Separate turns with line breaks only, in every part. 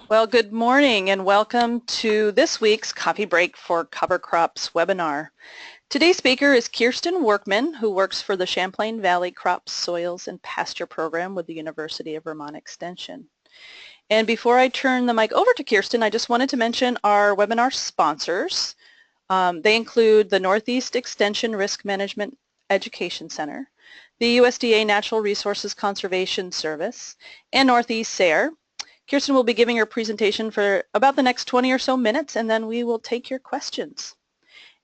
Well, good morning and welcome to this week's Coffee Break for Cover Crops webinar. Today's speaker is Kirsten Workman, who works for the Champlain Valley Crops, Soils, and Pasture Program with the University of Vermont Extension. And before I turn the mic over to Kirsten, I just wanted to mention our webinar sponsors. They include the Northeast Extension Risk Management Education Center, the USDA Natural Resources Conservation Service, and Northeast SARE. Kirsten will be giving her presentation for about the next 20 or so minutes, and then we will take your questions.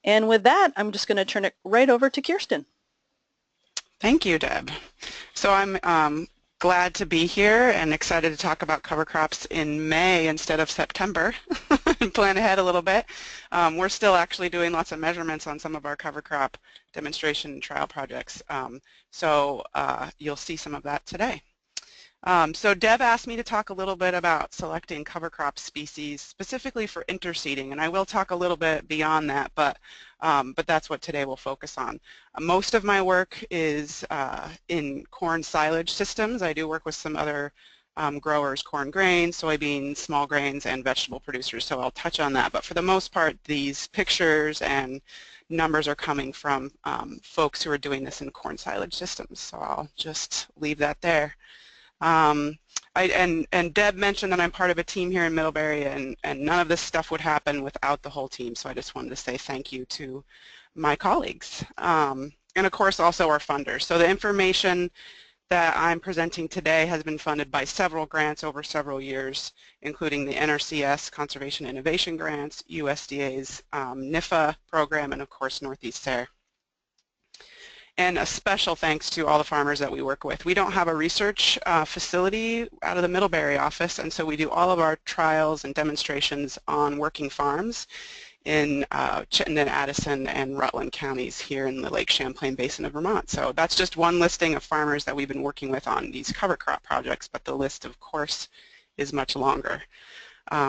And with that, I'm just going to turn it right over to Kirsten.
Thank you, Deb. So I'm glad to be here and excited to talk about cover crops in May instead of September and plan ahead a little bit. We're still actually doing lots of measurements on some of our cover crop demonstration and trial projects. So you'll see some of that today. So Deb asked me to talk a little bit about selecting cover crop species specifically for interseeding, and I will talk a little bit beyond that, but that's what today we'll focus on. Most of my work is in corn silage systems. I do work with some other growers, corn grains, soybeans, small grains, and vegetable producers, so I'll touch on that. But for the most part, these pictures and numbers are coming from folks who are doing this in corn silage systems, so I'll just leave that there. And Deb mentioned that I'm part of a team here in Middlebury, and none of this stuff would happen without the whole team, so I just wanted to say thank you to my colleagues. And of course also our funders. So the information that I'm presenting today has been funded by several grants over several years, including the NRCS Conservation Innovation Grants, USDA's NIFA program, and of course Northeast SARE. And a special thanks to all the farmers that we work with. We don't have a research facility out of the Middlebury office, and so we do all of our trials and demonstrations on working farms in Chittenden, Addison, and Rutland counties here in the Lake Champlain Basin of Vermont. So that's just one listing of farmers that we've been working with on these cover crop projects, but the list, of course, is much longer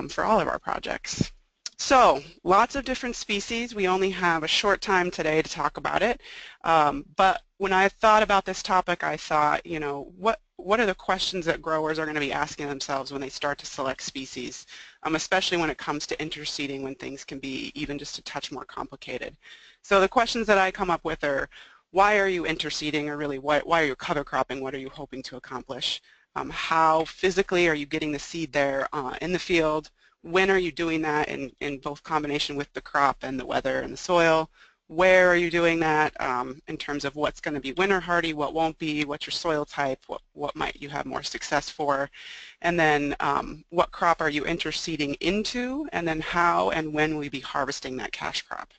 for all of our projects. So, lots of different species. We only have a short time today to talk about it, but when I thought about this topic, I thought, you know, what are the questions that growers are going to be asking themselves when they start to select species, especially when it comes to interseeding, when things can be even just a touch more complicated. So the questions that I come up with are, why are you interseeding, or really, why are you cover cropping? What are you hoping to accomplish? How physically are you getting the seed there in the field? When are you doing that in both combination with the crop and the weather and the soil? Where are you doing that in terms of what's going to be winter hardy, what won't be, what's your soil type, what might you have more success for? And then what crop are you interseeding into? And then how and when will you be harvesting that cash crop?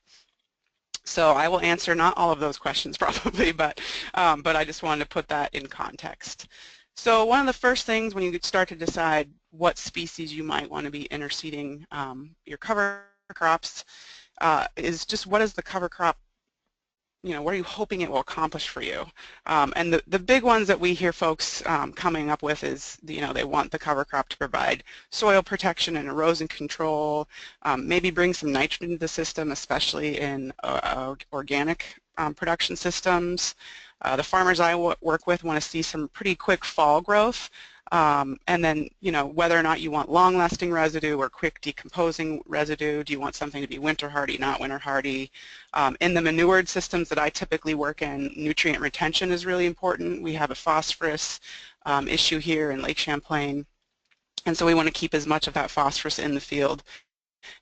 So I will answer not all of those questions probably, but I just wanted to put that in context. So one of the first things when you start to decide what species you might want to be interseeding your cover crops is just, what is the cover crop, you know, what are you hoping it will accomplish for you? And the big ones that we hear folks coming up with is, you know, they want the cover crop to provide soil protection and erosion control, maybe bring some nitrogen to the system, especially in organic production systems. The farmers I work with want to see some pretty quick fall growth, and then, you know, whether or not you want long-lasting residue or quick decomposing residue. Do you want something to be winter hardy, not winter hardy? In the manured systems that I typically work in, nutrient retention is really important. We have a phosphorus issue here in Lake Champlain, and so we want to keep as much of that phosphorus in the field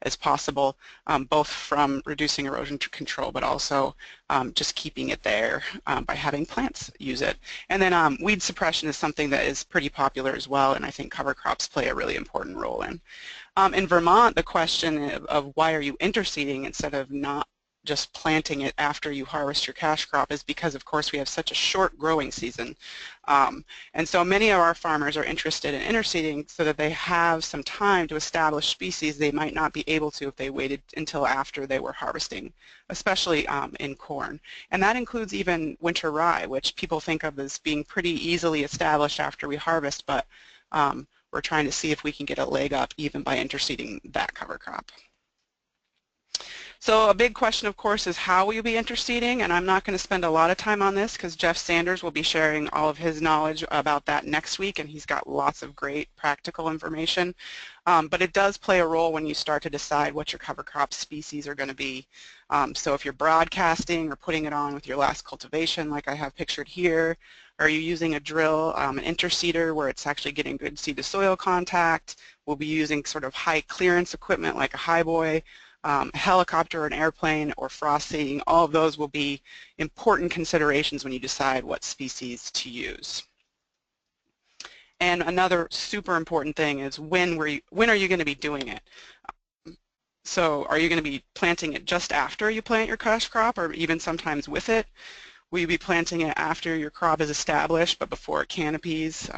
as possible, both from reducing erosion control, but also just keeping it there by having plants use it. And then weed suppression is something that is pretty popular as well, and I think cover crops play a really important role in. In Vermont, the question of why are you interseeding instead of not just planting it after you harvest your cash crop is because, of course, we have such a short growing season. And so many of our farmers are interested in interseeding so that they have some time to establish species they might not be able to if they waited until after they were harvesting, especially in corn. And that includes even winter rye, which people think of as being pretty easily established after we harvest, but we're trying to see if we can get a leg up even by interseeding that cover crop. So a big question, of course, is how will you be interseeding? And I'm not going to spend a lot of time on this because Jeff Sanders will be sharing all of his knowledge about that next week, and he's got lots of great practical information. But it does play a role when you start to decide what your cover crop species are going to be. So if you're broadcasting or putting it on with your last cultivation, like I have pictured here, are you using a drill, an interseeder where it's actually getting good seed to soil contact? We'll be using sort of high clearance equipment like a highboy, a helicopter, an airplane, or frost seeding. All of those will be important considerations when you decide what species to use. And another super important thing is when are you going to be doing it? So are you going to be planting it just after you plant your cash crop, or even sometimes with it? Will you be planting it after your crop is established but before it canopies,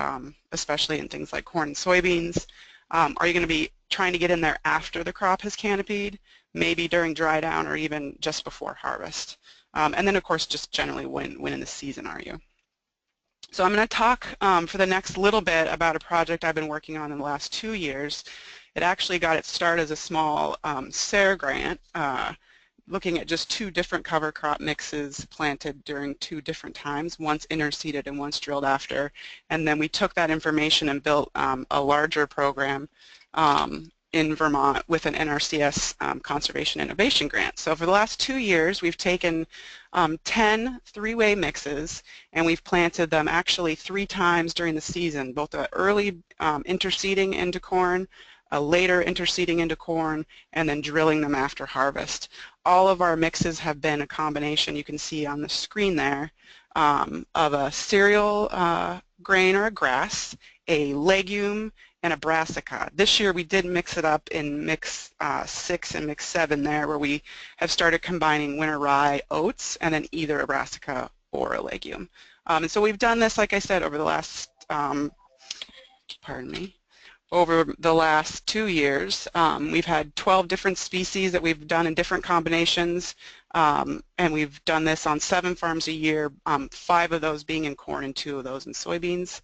especially in things like corn and soybeans? Are you going to be trying to get in there after the crop has canopied, maybe during dry down or even just before harvest? And then, of course, just generally when in the season are you? So I'm going to talk for the next little bit about a project I've been working on in the last 2 years. It actually got its start as a small SARE grant, looking at just 2 different cover crop mixes planted during 2 different times, once interseeded and once drilled after. And then we took that information and built a larger program in Vermont with an NRCS Conservation Innovation Grant. So for the last 2 years, we've taken 10 3-way mixes and we've planted them actually 3 times during the season, both an early interseeding into corn, a later interseeding into corn, and then drilling them after harvest. All of our mixes have been a combination, you can see on the screen there, of a cereal grain or a grass, a legume, and a brassica. This year we did mix it up in mix 6 and mix 7 there, where we have started combining winter rye oats and then either a brassica or a legume. And so we've done this, like I said, over the last, over the last 2 years. We've had 12 different species that we've done in different combinations, and we've done this on 7 farms a year, 5 of those being in corn and 2 of those in soybeans.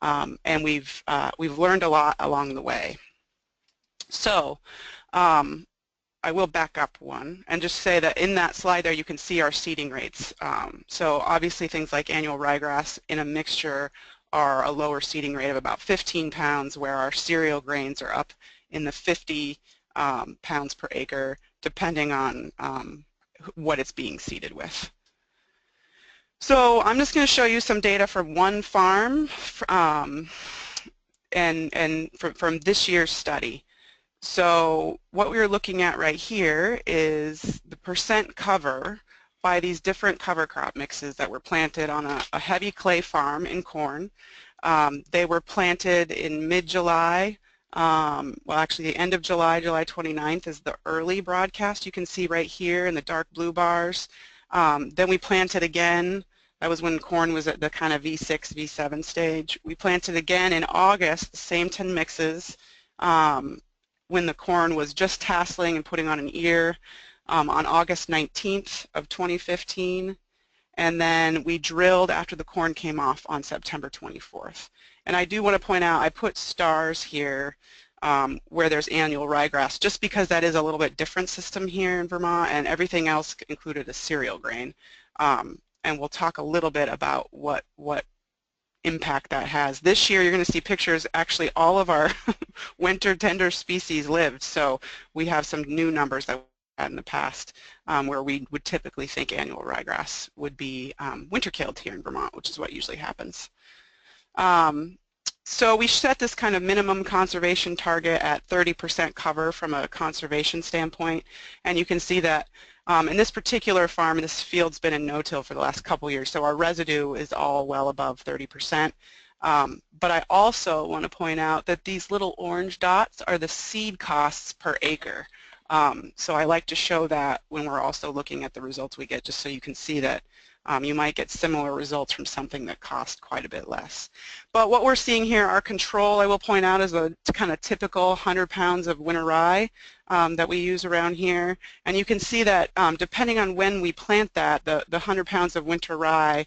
And we've learned a lot along the way. So I will back up one and just say that in that slide there you can see our seeding rates. So obviously things like annual ryegrass in a mixture are a lower seeding rate of about 15 pounds, where our cereal grains are up in the 50 pounds per acre, depending on what it's being seeded with. So I'm just going to show you some data from one farm and from this year's study. So what we're looking at right here is the percent cover by these different cover crop mixes that were planted on a heavy clay farm in corn. They were planted in mid-July, well actually the end of July, July 29th is the early broadcast you can see right here in the dark blue bars. Then we planted again, that was when corn was at the kind of V6, V7 stage. We planted again in August, the same 10 mixes, when the corn was just tasseling and putting on an ear, on August 19th of 2015. And then we drilled after the corn came off on September 24th. And I do want to point out, I put stars here where there's annual ryegrass, just because that is a little bit different system here in Vermont, and everything else included a cereal grain. And we'll talk a little bit about what impact that has. This year you're going to see pictures, actually all of our winter tender species lived, so we have some new numbers that we had in the past where we would typically think annual ryegrass would be winter killed here in Vermont, which is what usually happens. So we set this kind of minimum conservation target at 30% cover from a conservation standpoint, and you can see that in this particular farm, this field's been in no-till for the last couple years, so our residue is all well above 30%. But I also want to point out that these little orange dots are the seed costs per acre. So I like to show that when we're also looking at the results we get, just so you can see that you might get similar results from something that costs quite a bit less. But what we're seeing here, our control, I will point out, is a kind of typical 100 pounds of winter rye that we use around here. And you can see that depending on when we plant that, the 100 pounds of winter rye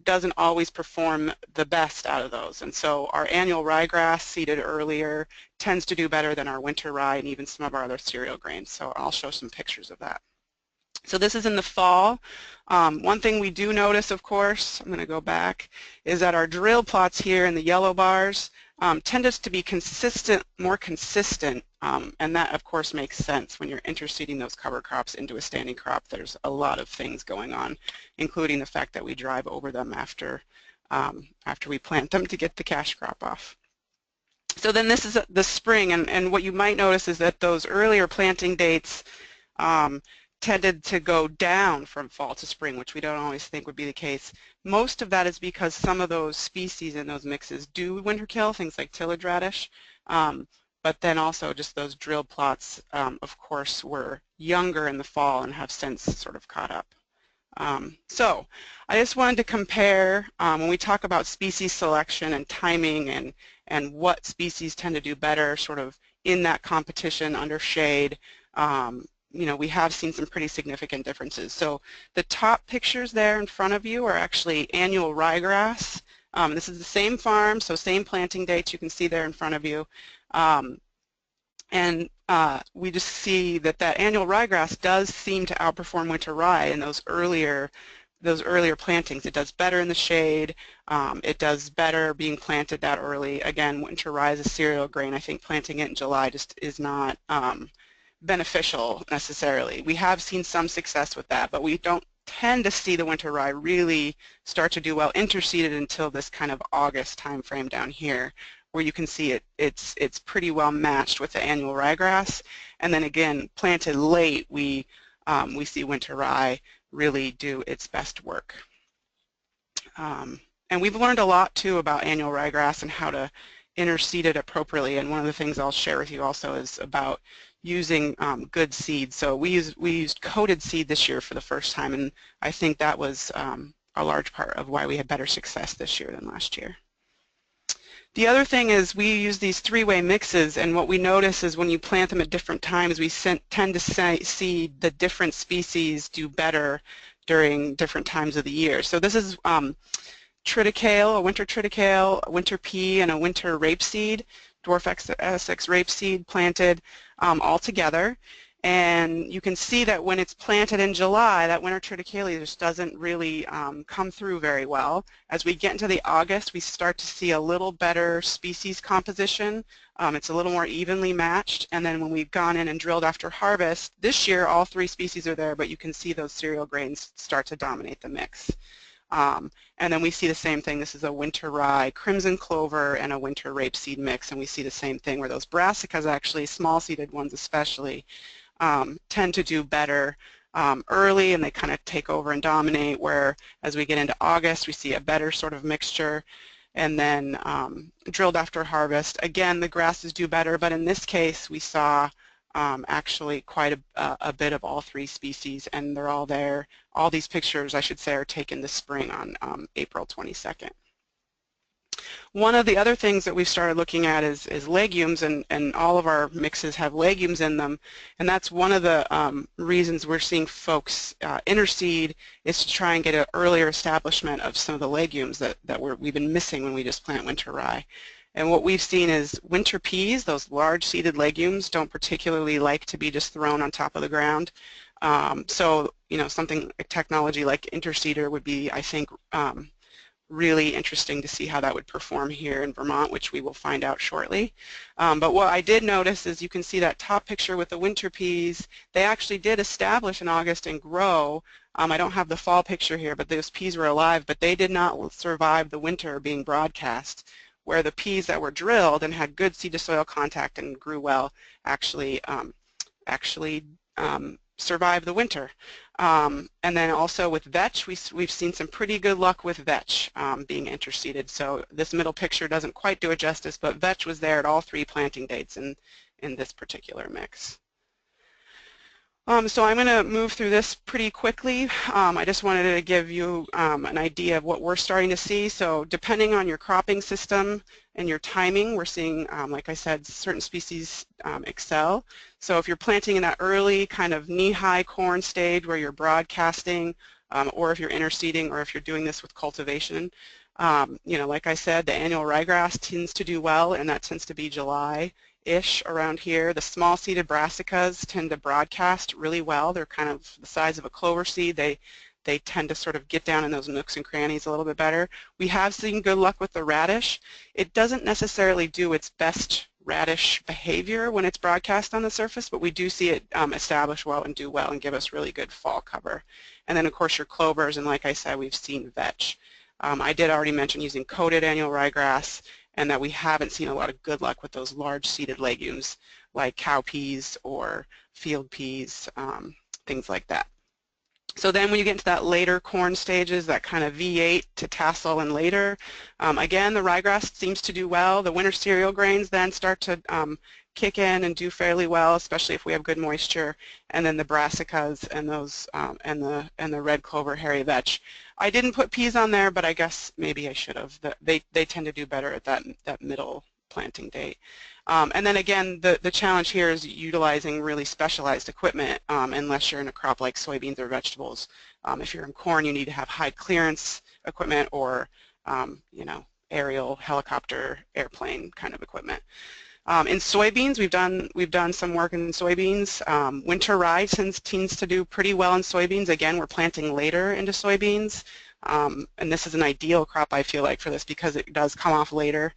doesn't always perform the best out of those. And so our annual ryegrass seeded earlier tends to do better than our winter rye and even some of our other cereal grains. So I'll show some pictures of that. So this is in the fall. One thing we do notice, of course, I'm going to go back, is that our drill plots here in the yellow bars tend to be more consistent, and that of course makes sense when you're interseeding those cover crops into a standing crop. There's a lot of things going on, including the fact that we drive over them after we plant them to get the cash crop off. So then this is the spring, and what you might notice is that those earlier planting dates tended to go down from fall to spring, which we don't always think would be the case. Most of that is because some of those species in those mixes do winter kill, things like tillage radish, but then also just those drill plots, of course, were younger in the fall and have since sort of caught up. So I just wanted to compare, when we talk about species selection and timing and what species tend to do better sort of in that competition under shade, you know, we have seen some pretty significant differences. So the top pictures there in front of you are actually annual ryegrass. This is the same farm, so same planting dates you can see there in front of you. We just see that annual ryegrass does seem to outperform winter rye in those earlier plantings. It does better in the shade. It does better being planted that early. Again, winter rye is a cereal grain. I think planting it in July just is not beneficial necessarily. We have seen some success with that, but we don't tend to see the winter rye really start to do well interseeded until this kind of August time frame down here, where you can see it's pretty well matched with the annual ryegrass. And then again, planted late, we see winter rye really do its best work. And we've learned a lot too about annual ryegrass and how to interseed it appropriately. And one of the things I'll share with you also is about using good seed. So we used coated seed this year for the first time, and I think that was a large part of why we had better success this year than last year. The other thing is we use these three-way mixes, and what we notice is when you plant them at different times, we tend to see the different species do better during different times of the year. So this is triticale, a winter triticale, a winter pea, and a winter rapeseed, dwarf Essex rapeseed planted all together. And you can see that when it's planted in July, that winter triticale just doesn't really come through very well. As we get into the August, we start to see a little better species composition. It's a little more evenly matched. And then when we've gone in and drilled after harvest, this year all three species are there, but you can see those cereal grains start to dominate the mix. And then we see the same thing. This is a winter rye, crimson clover, and a winter rapeseed mix. And we see the same thing where those brassicas, actually small-seeded ones especially, tend to do better early, and they kind of take over and dominate, where as we get into August we see a better sort of mixture. And then drilled after harvest, again the grasses do better, but in this case we saw actually quite a bit of all three species, and they're all there. All these pictures, I should say, are taken this spring on April 22nd. One of the other things that we've started looking at is legumes, and all of our mixes have legumes in them, and that's one of the reasons we're seeing folks interseed, is to try and get an earlier establishment of some of the legumes that we've been missing when we just plant winter rye. And what we've seen is winter peas, those large seeded legumes, don't particularly like to be just thrown on top of the ground. So, you know, something, a technology like Interseeder would be, I think, really interesting to see how that would perform here in Vermont, which we will find out shortly. But what I did notice is you can see that top picture with the winter peas. They actually did establish in August and grow. I don't have the fall picture here, but those peas were alive, but they did not survive the winter being broadcast, where the peas that were drilled and had good seed-to-soil contact and grew well actually survived the winter. And then also with vetch, we've seen some pretty good luck with vetch being interseeded. So this middle picture doesn't quite do it justice, but vetch was there at all three planting dates in this particular mix. So I'm going to move through this pretty quickly. I just wanted to give you an idea of what we're starting to see. So depending on your cropping system and your timing, we're seeing, like I said, certain species excel. So if you're planting in that early kind of knee-high corn stage where you're broadcasting, or if you're interseeding, or if you're doing this with cultivation. You know, like I said, the annual ryegrass tends to do well, and that tends to be July-ish around here. The small seeded brassicas tend to broadcast really well. They're kind of the size of a clover seed. They tend to sort of get down in those nooks and crannies a little bit better. We have seen good luck with the radish. It doesn't necessarily do its best radish behavior when it's broadcast on the surface, but we do see it establish well and do well and give us really good fall cover. And then of course your clovers, and like I said, we've seen vetch. I did already mention using coated annual ryegrass, and that we haven't seen a lot of good luck with those large seeded legumes like cowpeas or field peas, things like that. So then when you get into that later corn stages, that kind of V8 to tassel and later, again, the ryegrass seems to do well. The winter cereal grains then start to kick in and do fairly well, especially if we have good moisture. And then the brassicas and those and the red clover hairy vetch. I didn't put peas on there, but I guess maybe I should have. They tend to do better at that middle planting date. And then again, the challenge here is utilizing really specialized equipment unless you're in a crop like soybeans or vegetables. If you're in corn, you need to have high clearance equipment or you know, aerial, helicopter, airplane kind of equipment. In soybeans, we've done some work in soybeans. Winter rye tends to do pretty well in soybeans. Again, we're planting later into soybeans, and this is an ideal crop, I feel like, for this because it does come off later.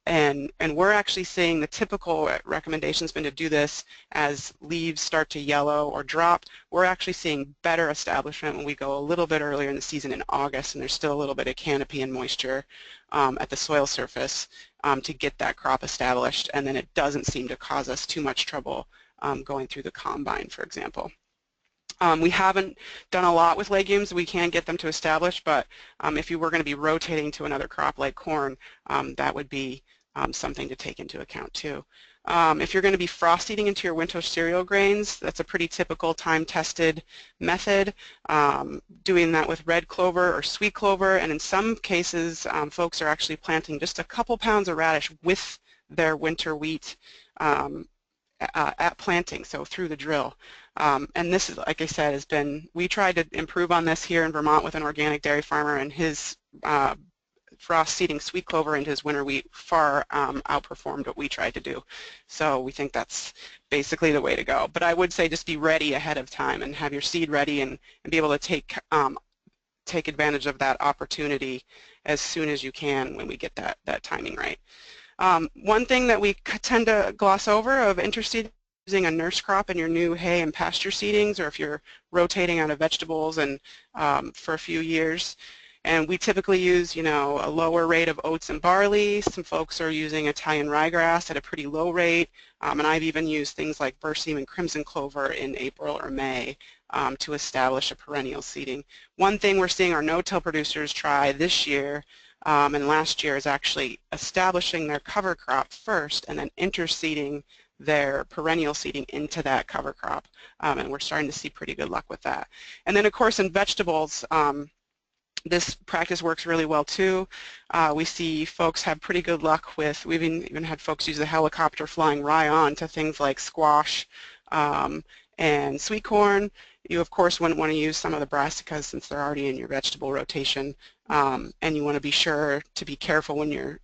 And we're actually seeing the typical recommendation has been to do this as leaves start to yellow or drop. We're actually seeing better establishment when we go a little bit earlier in the season in August, and there's still a little bit of canopy and moisture at the soil surface to get that crop established, and then it doesn't seem to cause us too much trouble going through the combine, for example. We haven't done a lot with legumes. We can get them to establish, but if you were going to be rotating to another crop like corn, that would be something to take into account too. If you're going to be frost seeding into your winter cereal grains, that's a pretty typical time-tested method. Doing that with red clover or sweet clover, and in some cases, folks are actually planting just a couple pounds of radish with their winter wheat at planting, so through the drill. And this is, like I said, has been, we tried to improve on this here in Vermont with an organic dairy farmer, and his frost seeding sweet clover into his winter wheat far outperformed what we tried to do. So we think that's basically the way to go. But I would say just be ready ahead of time and have your seed ready and be able to take advantage of that opportunity as soon as you can when we get that timing right. One thing that we tend to gloss over of interseeding, using a nurse crop in your new hay and pasture seedings, or if you're rotating out of vegetables and for a few years. And we typically use, you know, a lower rate of oats and barley. Some folks are using Italian ryegrass at a pretty low rate, and I've even used things like berseem and crimson clover in April or May to establish a perennial seeding. One thing we're seeing our no-till producers try this year and last year is actually establishing their cover crop first and then interseeding their perennial seeding into that cover crop, and we're starting to see pretty good luck with that. And then of course in vegetables, this practice works really well too. We see folks have pretty good luck with, we've even had folks use the helicopter flying rye on to things like squash and sweet corn. You of course wouldn't want to use some of the brassicas since they're already in your vegetable rotation, and you want to be sure to be careful when you're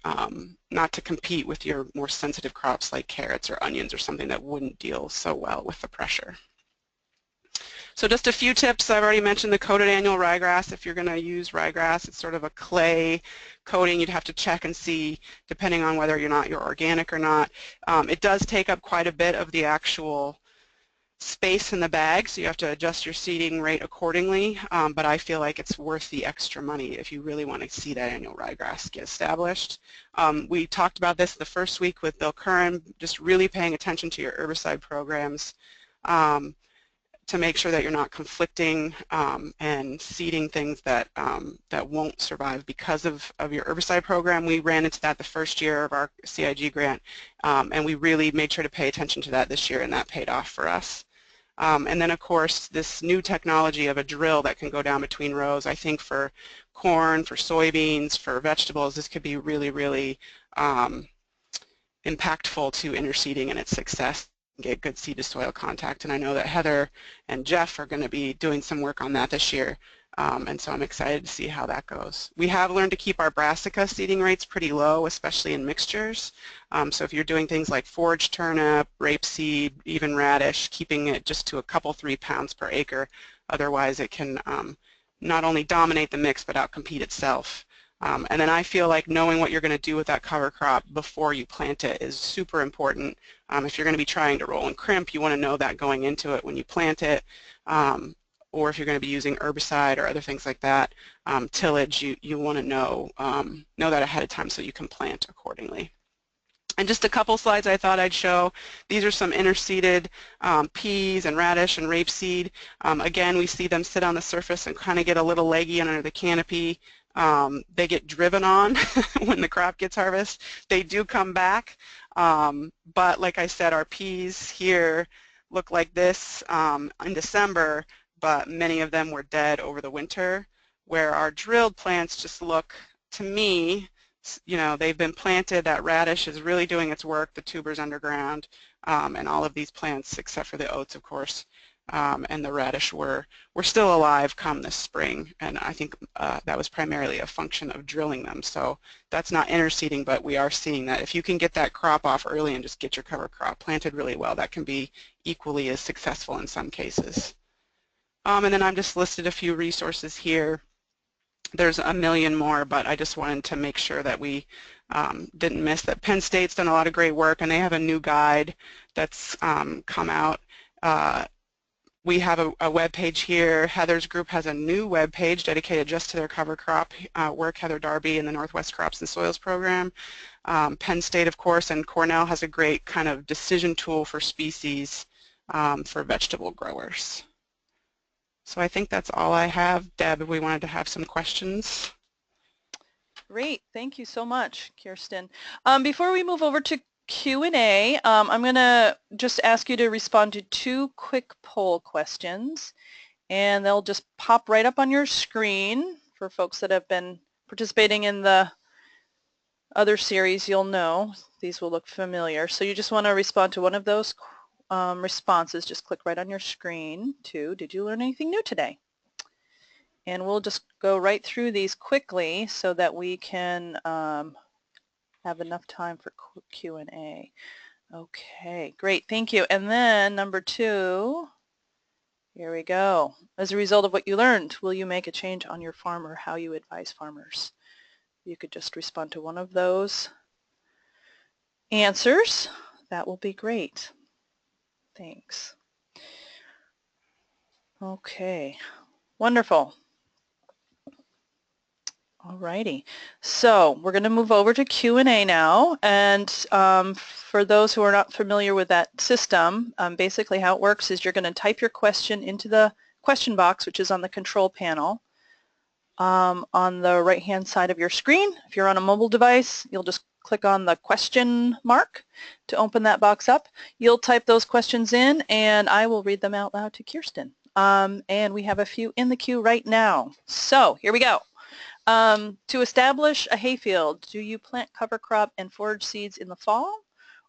not to compete with your more sensitive crops like carrots or onions or something that wouldn't deal so well with the pressure. So just a few tips. I've already mentioned the coated annual ryegrass. If you're going to use ryegrass, it's sort of a clay coating. You'd have to check and see, depending on whether you're organic or not. It does take up quite a bit of the actual space in the bag, so you have to adjust your seeding rate accordingly, but I feel like it's worth the extra money if you really want to see that annual ryegrass get established. We talked about this the first week with Bill Curran, just really paying attention to your herbicide programs to make sure that you're not conflicting and seeding things that won't survive because of your herbicide program. We ran into that the first year of our CIG grant, and we really made sure to pay attention to that this year, and that paid off for us. And then of course this new technology of a drill that can go down between rows, I think for corn, for soybeans, for vegetables, this could be really, really impactful to interseeding and its success. get good seed to soil contact. And I know that Heather and Jeff are going to be doing some work on that this year. And so I'm excited to see how that goes. We have learned to keep our brassica seeding rates pretty low, especially in mixtures. So if you're doing things like forage turnip, rapeseed, even radish, keeping it just to a couple, 3 pounds per acre. Otherwise it can not only dominate the mix but outcompete itself. And then I feel like knowing what you're going to do with that cover crop before you plant it is super important. If you're going to be trying to roll and crimp, you want to know that going into it when you plant it. Or if you're going to be using herbicide or other things like that, tillage, you want to know that ahead of time so you can plant accordingly. And just a couple slides I thought I'd show. These are some interseeded peas and radish and rapeseed. Again, we see them sit on the surface and kind of get a little leggy under the canopy. They get driven on when the crop gets harvested. They do come back, but like I said, our peas here look like this in December, but many of them were dead over the winter, where our drilled plants just look, to me, you know, they've been planted, that radish is really doing its work, the tubers underground, and all of these plants, except for the oats, of course, and the radish were still alive come this spring, and I think that was primarily a function of drilling them. So that's not interseeding, but we are seeing that if you can get that crop off early and just get your cover crop planted really well, that can be equally as successful in some cases. And then I've just listed a few resources here. There's a million more, but I just wanted to make sure that we didn't miss that. Penn State's done a lot of great work, and they have a new guide that's come out. We have a web page here. Heather's group has a new web page dedicated just to their cover crop work, Heather Darby in the Northwest Crops and Soils program. Penn State, of course, and Cornell has a great kind of decision tool for species for vegetable growers. So I think that's all I have. Deb, we wanted to have some questions.
Great. Thank you so much, Kirsten. Before we move over to Q&A, I'm going to just ask you to respond to 2 quick poll questions, and they'll just pop right up on your screen. For folks that have been participating in the other series, you'll know these will look familiar. So you just want to respond to one of those responses. Just click right on your screen to, did you learn anything new today? And we'll just go right through these quickly so that we can have enough time for Q&A. Okay, great, thank you. And then number 2, here we go. As a result of what you learned, will you make a change on your farm or how you advise farmers? You could just respond to one of those answers. That will be great. Thanks. Okay, wonderful. Alrighty, so we're going to move over to Q&A now, and for those who are not familiar with that system, basically how it works is you're going to type your question into the question box, which is on the control panel on the right-hand side of your screen. If you're on a mobile device, you'll just click on the question mark to open that box up. You'll type those questions in, and I will read them out loud to Kirsten. And we have a few in the queue right now. So here we go. To establish a hayfield, do you plant cover crop and forage seeds in the fall,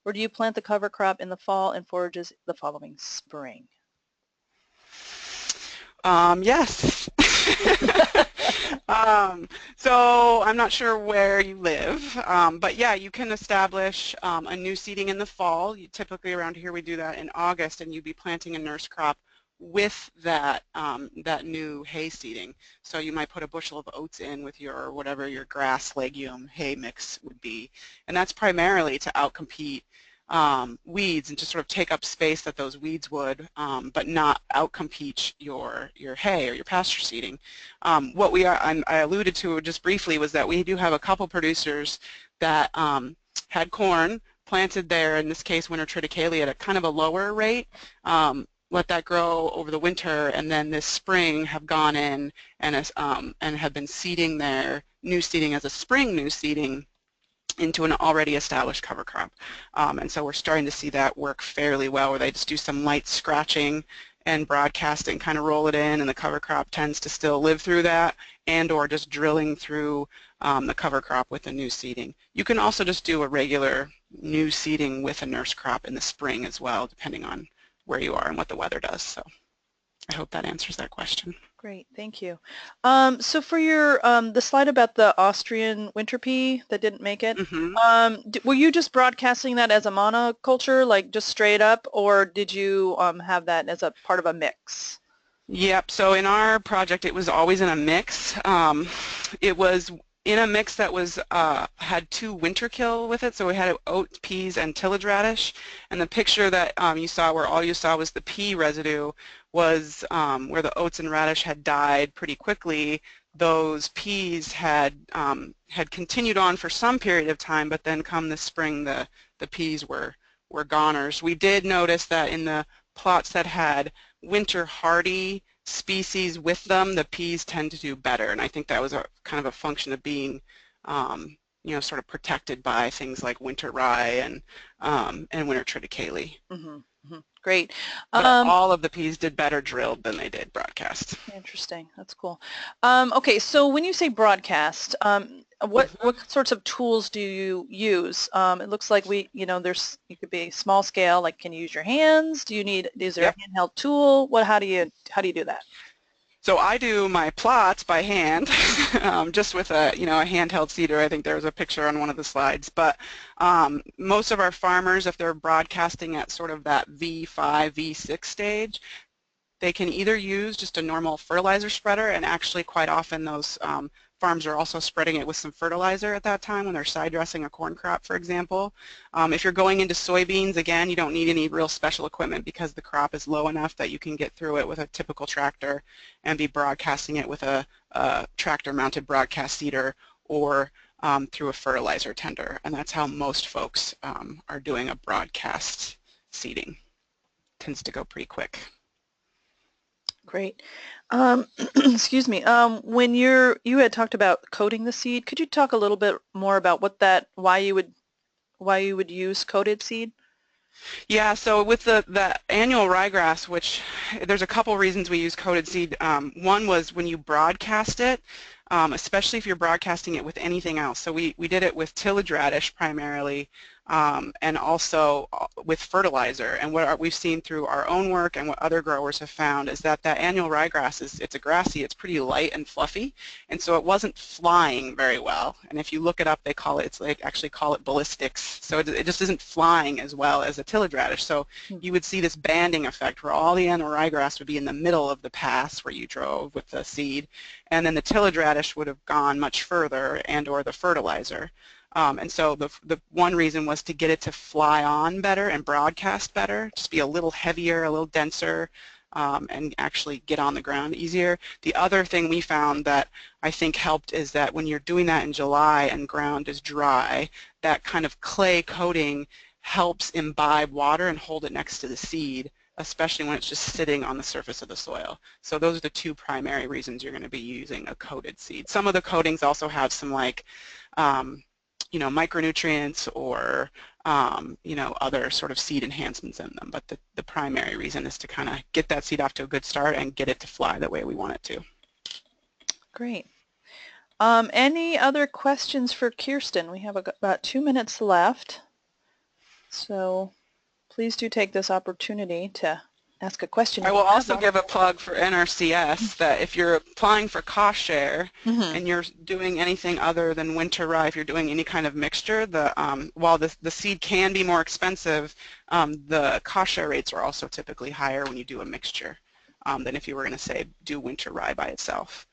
or do you plant the cover crop in the fall and forages the following spring?
Yes. So I'm not sure where you live, but yeah, you can establish a new seeding in the fall. Typically around here we do that in August, and you'd be planting a nurse crop with that that new hay seeding. So you might put a bushel of oats in with your whatever your grass legume hay mix would be, and that's primarily to outcompete weeds and to sort of take up space that those weeds would, but not outcompete your hay or your pasture seeding. What I alluded to just briefly was that we do have a couple producers that had corn planted there, in this case winter triticale, at a kind of a lower rate, let that grow over the winter, and then this spring have gone in and have been seeding their new seeding as a spring new seeding into an already established cover crop. And so we're starting to see that work fairly well, where they just do some light scratching and broadcasting, kind of roll it in, and the cover crop tends to still live through that, and or just drilling through the cover crop with the new seeding. You can also just do a regular new seeding with a nurse crop in the spring as well, depending on where you are and what the weather does. So I hope that answers that question.
Great, thank you. So for your the slide about the Austrian winter pea that didn't make it, were you just broadcasting that as a monoculture, like just straight up, or did you have that as a part of a mix?
Yep, so in our project it was always in a mix. It was in a mix that was had 2 winter kill with it, so we had oat, peas, and tillage radish. And the picture that you saw, where all you saw was the pea residue, was where the oats and radish had died pretty quickly. Those peas had continued on for some period of time, but then come this spring the peas were goners. We did notice that in the plots that had winter hardy species with them, the peas tend to do better, and I think that was a kind of a function of being you know, sort of protected by things like winter rye and winter triticale.
Great.
But all of the peas did better drilled than they did broadcast.
Interesting. That's cool. Okay, so when you say broadcast, what sorts of tools do you use? It looks like you could be small scale, like can you use your hands? Is there a handheld tool? How do you do that?
So I do my plots by hand, just with a handheld seeder. I think there was a picture on one of the slides. But most of our farmers, if they're broadcasting at sort of that V5, V6 stage, they can either use just a normal fertilizer spreader, and actually quite often those farms are also spreading it with some fertilizer at that time when they're side dressing a corn crop, for example. If you're going into soybeans, again, you don't need any real special equipment because the crop is low enough that you can get through it with a typical tractor and be broadcasting it with a tractor-mounted broadcast seeder or through a fertilizer tender. And that's how most folks are doing a broadcast seeding. Tends to go pretty quick.
Great. Excuse me. When you had talked about coating the seed, could you talk a little bit more about why you would use coated seed?
Yeah, so with the annual ryegrass, which there's a couple reasons we use coated seed. One was when you broadcast it, especially if you're broadcasting it with anything else. So we did it with tillage radish primarily, and also with fertilizer. And what we've seen through our own work and what other growers have found is that annual ryegrass it's a grassy, it's pretty light and fluffy, and so it wasn't flying very well. And if you look it up, actually call it ballistics. So it just isn't flying as well as a tillage radish. So you would see this banding effect where all the annual ryegrass would be in the middle of the pass where you drove with the seed, and then the tillage radish would have gone much further, and or the fertilizer. And so the one reason was to get it to fly on better and broadcast better, just be a little heavier, a little denser, and actually get on the ground easier. The other thing we found that I think helped is that when you're doing that in July and ground is dry, that kind of clay coating helps imbibe water and hold it next to the seed, especially when it's just sitting on the surface of the soil. So those are the 2 primary reasons you're going to be using a coated seed. Some of the coatings also have some micronutrients or other sort of seed enhancements in them, but the primary reason is to kind of get that seed off to a good start and get it to fly the way we want it to.
Great. Any other questions for Kirsten? We have about 2 minutes left, so please do take this opportunity to ask a question.
I will also give a plug for NRCS that if you're applying for cost share and you're doing anything other than winter rye, if you're doing any kind of mixture, while the seed can be more expensive, the cost share rates are also typically higher when you do a mixture than if you were going to say do winter rye by itself.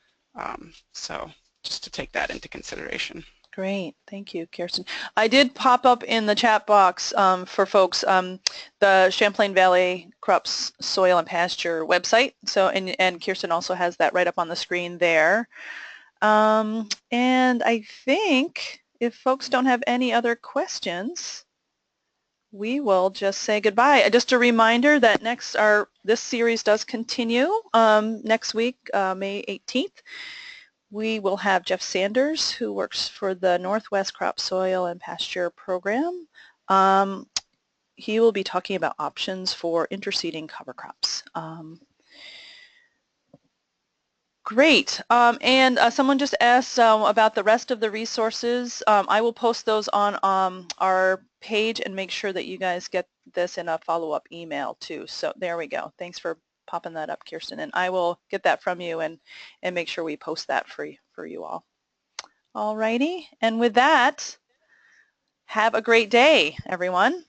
So just to take that into consideration.
Great. Thank you, Kirsten. I did pop up in the chat box for folks the Champlain Valley Crops Soil and Pasture website. So and Kirsten also has that right up on the screen there. And I think if folks don't have any other questions, we will just say goodbye. Just a reminder that this series does continue next week, May 18th. We will have Jeff Sanders, who works for the Northwest Crop Soil and Pasture Program. He will be talking about options for interseeding cover crops. Great. And someone just asked about the rest of the resources. I will post those on our page and make sure that you guys get this in a follow-up email too. So there we go. Thanks for popping that up, Kirsten. And I will get that from you and make sure we post that for you all. All righty. And with that, have a great day, everyone.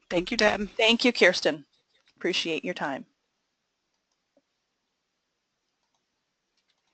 Thank you, Deb.
Thank you, Kirsten. Appreciate your time.